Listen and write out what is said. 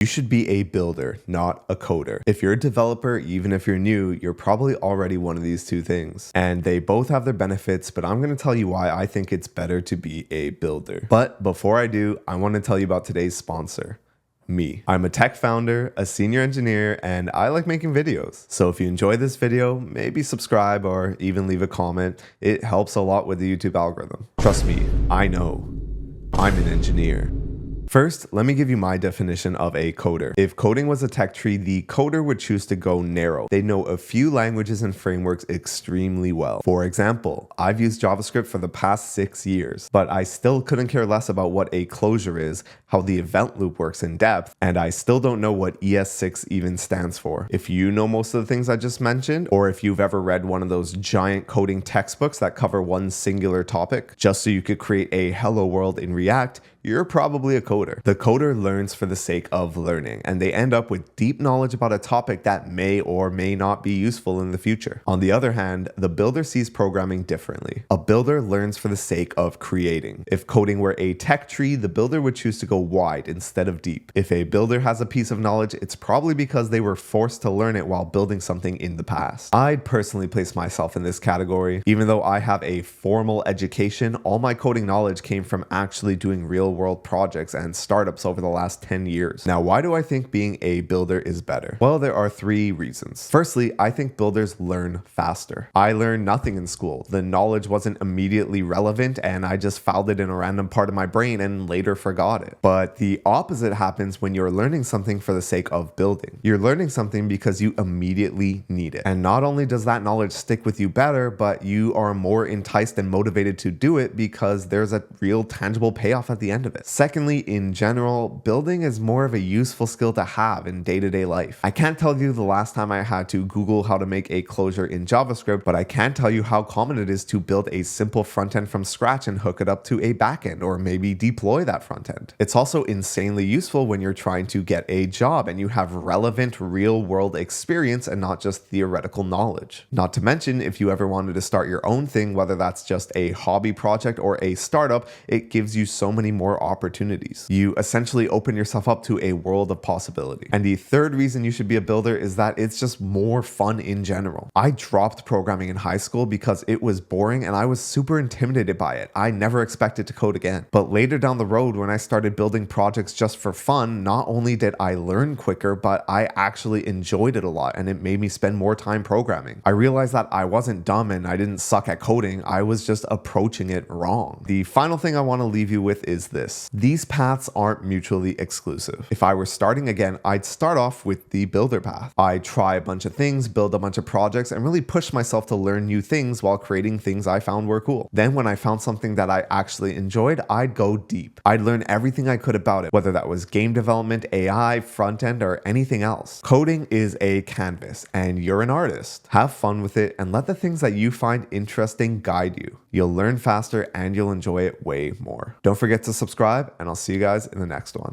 You should be a builder, not a coder. If you're a developer, even if you're new, you're probably already one of these two things. And they both have their benefits, but I'm going to tell you why I think it's better to be a builder. But before I do, I want to tell you about today's sponsor. Me. I'm a tech founder, a senior engineer, and I like making videos. So if you enjoy this video, maybe subscribe or even leave a comment. It helps a lot with the YouTube algorithm. Trust me, I know. I'm an engineer. First, let me give you my definition of a coder. If coding was a tech tree, the coder would choose to go narrow. They know a few languages and frameworks extremely well. For example, I've used JavaScript for the past 6 years, but I still couldn't care less about what a closure is, how the event loop works in depth, and I still don't know what ES6 even stands for. If you know most of the things I just mentioned, or if you've ever read one of those giant coding textbooks that cover one singular topic, just so you could create a hello world in React, you're probably a coder. The coder learns for the sake of learning, and they end up with deep knowledge about a topic that may or may not be useful in the future. On the other hand, the builder sees programming differently. A builder learns for the sake of creating. If coding were a tech tree, the builder would choose to go wide instead of deep. If a builder has a piece of knowledge, it's probably because they were forced to learn it while building something in the past. I'd personally place myself in this category. Even though I have a formal education, all my coding knowledge came from actually doing real world projects and startups over the last 10 years. Now, why do I think being a builder is better? Well, there are 3 reasons. Firstly, I think builders learn faster. I learned nothing in school. The knowledge wasn't immediately relevant and I just filed it in a random part of my brain and later forgot it. But the opposite happens when you're learning something for the sake of building. You're learning something because you immediately need it. And not only does that knowledge stick with you better, but you are more enticed and motivated to do it because there's a real tangible payoff at the end of it. Secondly, in general, building is more of a useful skill to have in day-to-day life. I can't tell you the last time I had to Google how to make a closure in JavaScript, but I can tell you how common it is to build a simple front end from scratch and hook it up to a backend or maybe deploy that front end. It's also insanely useful when you're trying to get a job and you have relevant real-world experience and not just theoretical knowledge. Not to mention, if you ever wanted to start your own thing, whether that's just a hobby project or a startup, it gives you so many more opportunities. You essentially open yourself up to a world of possibility. And the third reason you should be a builder is that it's just more fun in general. I dropped programming in high school because it was boring and I was super intimidated by it. I never expected to code again. But later down the road, when I started building projects just for fun, not only did I learn quicker, but I actually enjoyed it a lot and it made me spend more time programming. I realized that I wasn't dumb and I didn't suck at coding. I was just approaching it wrong. The final thing I want to leave you with is this. These paths aren't mutually exclusive. If I were starting again, I'd start off with the builder path. I'd try a bunch of things, build a bunch of projects, and really push myself to learn new things while creating things I found were cool. Then when I found something that I actually enjoyed, I'd go deep. I'd learn everything I could about it, whether that was game development, AI, front end, or anything else. Coding is a canvas, and you're an artist. Have fun with it and let the things that you find interesting guide you. You'll learn faster and you'll enjoy it way more. Don't forget to subscribe, and I'll see you guys in the next one.